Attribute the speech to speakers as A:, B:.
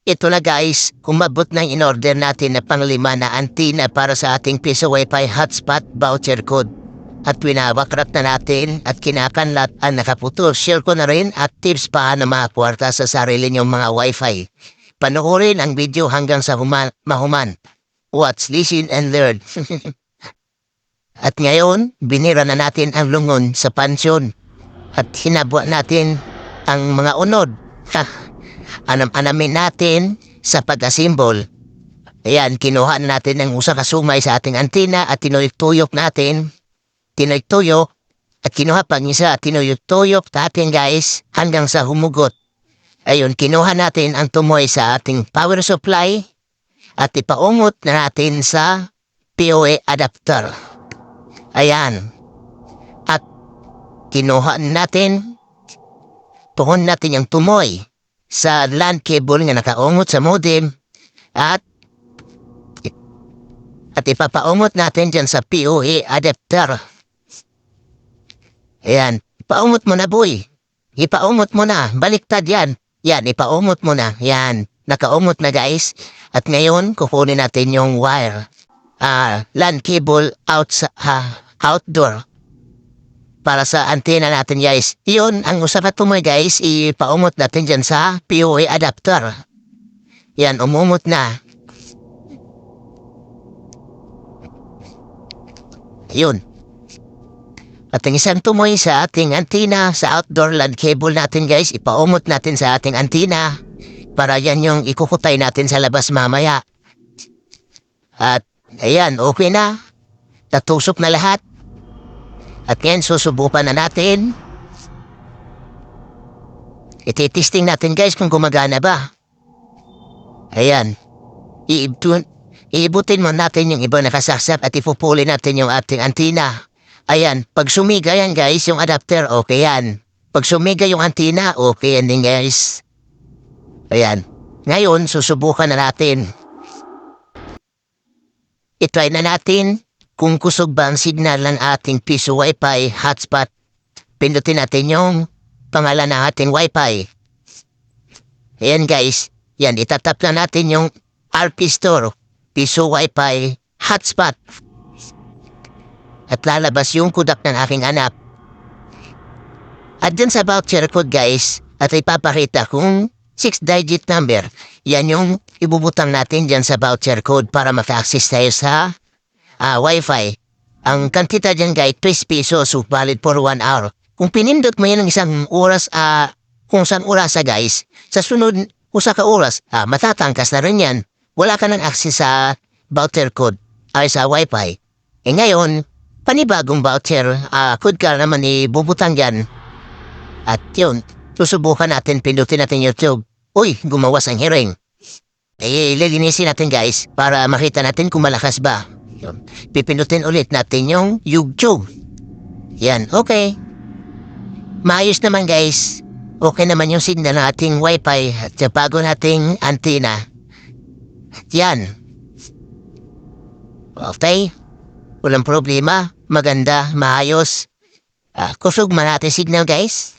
A: Ito na guys, umabot na yung in-order natin na panglima na antina para sa ating Piso Wi-Fi hotspot voucher code. At winawakrap na natin at kinakanlat ang nakaputol. Share ko na rin at tips paano makakwarta sa sarili niyong mga Wi-Fi. Panoorin ang video hanggang sa mahuman. Watch, listen, and learn. At ngayon, binira na natin ang lungon sa pansyon. At hinabwa natin ang mga unod. Anam-anamin natin sa pagkasimbol. Ayan, kinuha na natin ang usa ka sumay sa ating antina at tinuyok-tuyok natin. Tinuyok-tuyok at kinuha pang isa at tinuyok-tuyok natin guys hanggang sa humugot. Ayun, kinuha natin ang tumoy sa ating power supply at ipaungot na natin sa POA adapter. Ayan. At kinuha natin, tuhon natin yung tumoy sa LAN cable nga nakaungot sa modem at ipapaungot natin dyan sa POA adapter. Ayan, ipaungot mo na boy. Ipaungot mo na, baliktad yan. Yan, ipaungot mo na. Yan, nakaungot na guys. At ngayon, kukunin natin yung wire. LAN cable outdoor. Para sa antena natin guys. Iyon, ang usapat po mo guys, ipaumot natin dyan sa POA adapter. Yan, umumot na. Ayun. At ang isang tumoy sa ating antena, sa outdoor LAN cable natin guys, ipaumot natin sa ating antena. Para yan yung ikukutay natin sa labas mamaya. At ayan, okay na. Tatusok na lahat. At ngayon, susubukan na natin. Iti-testing natin guys kung gumagana ba. Ayan. Iibutin mo natin yung ibang nakasaksak at ipupuli natin yung ating antina. Ayan, pag sumiga yan guys, yung adapter, okay yan. Pag sumiga yung antina, okay yan din guys. Ayan. Ngayon, susubukan na natin. I-try na natin. Kung kusog ba ang signal ng ating Piso Wi-Fi hotspot, pindutin natin yung pangalan ng ating Wi-Fi. Ayan guys, yan, itatap na natin yung RP Store, Piso Wi-Fi hotspot. At lalabas yung kudak ng aking anak. At dyan sa voucher code guys, at ipapakita kung 6-digit number. Yan yung ibubutang natin dyan sa voucher code para maka-access tayo sa Wi-Fi. Ang kantita dyan guys, 3 pesos, so valid for 1 hour. Kung pinindot mo yan ng isang oras, kung saan oras guys, sa sunod, usa ka oras, matatangkas na rin yan. Wala ka ng access sa voucher code ay sa Wi-Fi. Ngayon, panibagong voucher code ka naman ibubutang dyan. At yun, susubukan natin, pindutin natin YouTube. Uy, gumawas ang hearing. Lilinisin natin guys, para makita natin kung malakas ba. Pipindutin ulit natin yung YouTube. Yan, okay. Maayos naman guys. Okay naman yung signal ng ating Wi-Fi at bago nating antenna. Yan. Okay. Walang problema. Maganda, maayos. Kusog man natin signal guys.